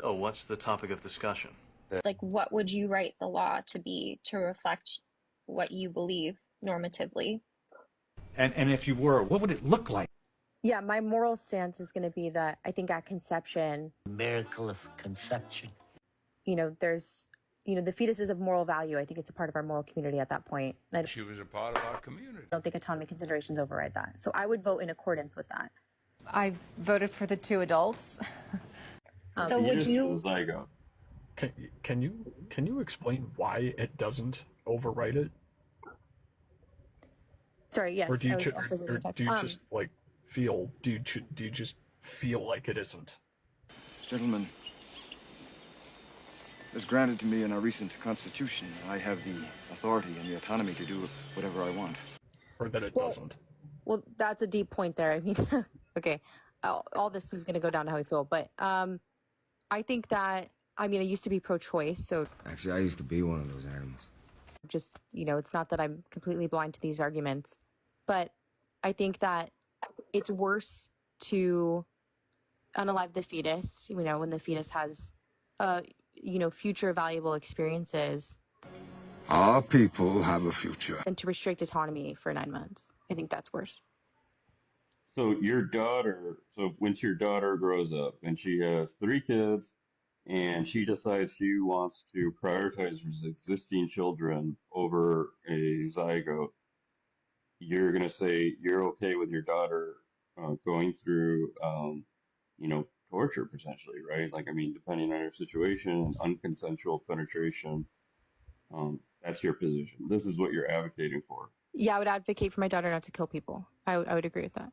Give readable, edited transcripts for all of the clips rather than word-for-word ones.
So, what's the topic of discussion? Like, what would you write the law to be to reflect what you believe normatively? And if you were, what would it look like? Yeah, my moral stance is going to be that I think at conception, Miracle of conception. there's, the fetus is of moral value. I think it's a part of our moral community at that point. And She was a part of our community. I don't think autonomy considerations override that. So I would vote in accordance with that. I voted for the 2 adults. So would you? Zygote. Can you explain why it doesn't overwrite it? Sorry, yes. Or do you, just feel like it isn't? Gentlemen, as granted to me in our recent Constitution, I have the authority and the autonomy to do whatever I want. Or that it doesn't? Well, that's a deep point there. I mean, okay, all this is going to go down to how we feel. But I think that, I used to be pro-choice, so... Actually, I used to be one of those animals. Just, it's not that I'm completely blind to these arguments, but I think that it's worse to unalive the fetus, when the fetus has, future valuable experiences. Our people have a future. Than to restrict autonomy for 9 months. I think that's worse. So once your daughter grows up and she has 3 kids and she decides she wants to prioritize her existing children over a zygote, you're going to say you're okay with your daughter going through, torture potentially, right? Depending on her situation, unconsensual penetration, that's your position. This is what you're advocating for. Yeah, I would advocate for my daughter not to kill people. I would agree with that.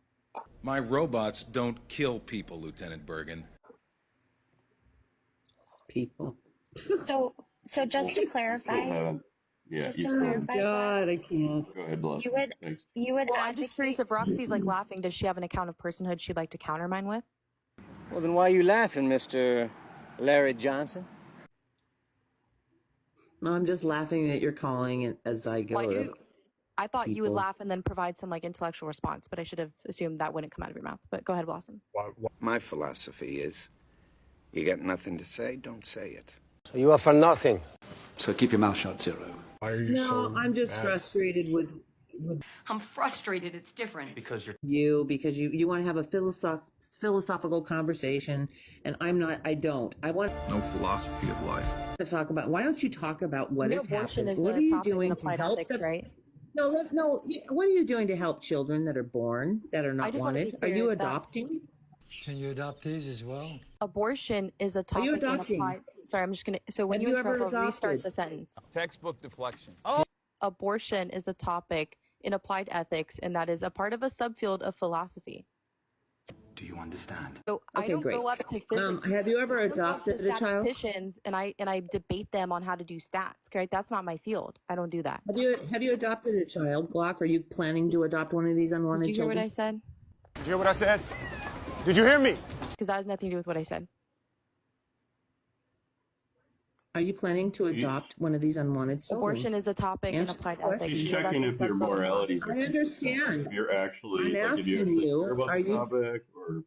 My robots don't kill people, Lieutenant Bergen. So just to clarify, God, I can't. Go ahead, Bless. You would I'm just curious if Roxy's laughing. Does she have an account of personhood she'd like to counter mine with? Well, then why are you laughing, Mr. Larry Johnson? No, I'm just laughing that you're calling it a zygote. I thought you would laugh and then provide some intellectual response, but I should have assumed that wouldn't come out of your mouth. But go ahead, Blossom. My philosophy is, you got nothing to say, don't say it. So you are for nothing. So keep your mouth shut, Zero. Why are you so I'm just mad? frustrated with I'm frustrated. It's different. Because you want to have a philosophical conversation, and I don't. I want No philosophy of life. to talk about, why don't you talk about what has abortion happened? is What a are you topic in doing to applied help ethics, them? right? No, what are you doing to help children that are born, that are I not just wanna be wanted? Are clear you that- adopting? Can you adopt these as well? Abortion is a topic you in adopting? applied... Sorry, I'm just going to... So when Have you you ever interrupt, I'll restart adopted? the sentence. Textbook deflection. Abortion is a topic in applied ethics, and that is a part of a subfield of philosophy. do you understand? So I Okay, don't great. go up to physics. Have you ever I don't go up to adopted a child? statisticians and I debate them on how to do stats. Right? That's not my field. I don't do that. Have you adopted a child, Glock? Are you planning to adopt one of these unwanted Did you hear children? what I said? Did you hear what I said? Did you hear me? Because that has nothing to do with what I said. Are you planning to adopt one of these unwanted children? Abortion is a topic in Answer applied the question. ethics. He's You know, checking that's if a your subfield of moralities philosophy. I understand. If you're actually, I'm if you asking actually you, care about are the you- topic, or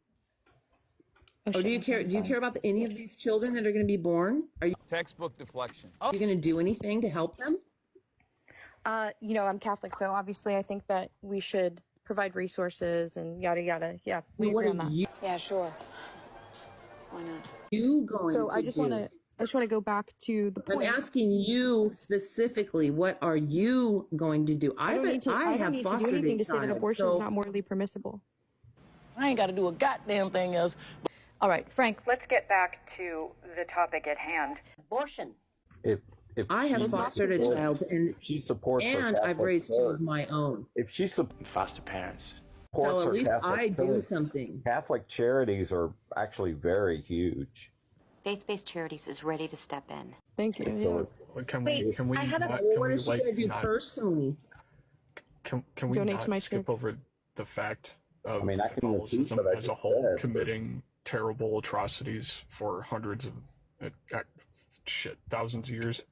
Or do you care? Do you care about any of these children that are going to be born? Are you Textbook deflection. going to do anything to help them? I'm Catholic, so obviously I think that we should provide resources and yada yada. Yeah, we What agree on are that. Yeah, sure. Why not? you going So to I just do? want to go back to the I'm point. asking you specifically. What are you going to do? I don't need to, I don't need to do anything to say that abortion is not morally permissible. I ain't got to do a goddamn thing else. All right, Frank, let's get back to the topic at hand. Abortion. If I have fostered a child, and she supports her I've Catholic raised two faith, of my own. if she Foster parents. So supports at her least Catholic I do faith, something. Catholic charities are actually very huge. Faith-based charities is ready to step in. Thank you. So Can Wait, we I have a- not, What is she going to do personally? can we Donate not to my skip church. over the fact of I mean, I can repeat Catholicism what I as a just whole said. committing terrible atrocities for hundreds of thousands of years?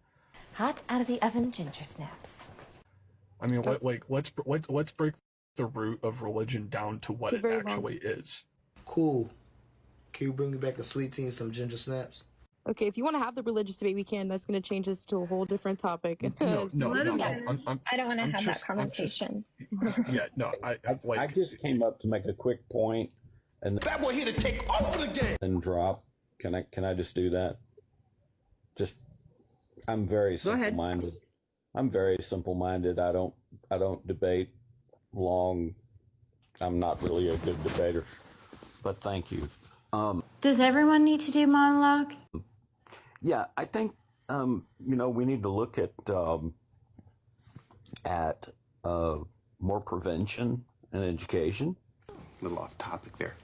Hot out of the oven ginger snaps. I mean, let's break the root of religion down to what it actually is. Cool. Can you bring me back a sweet tea and some ginger snaps? Okay, if you want to have the religious debate, we can. That's going to change this to a whole different topic. No. I don't want to have that conversation. Yeah, no, I just came up to make a quick point, and That boy here to take over the game. then drop. Can I just do that? I'm very simple-minded. I'm very simple-minded. I don't debate long. I'm not really a good debater, but thank you. Does everyone need to do monologue? Yeah, I think we need to look at more prevention and education. A little off topic there.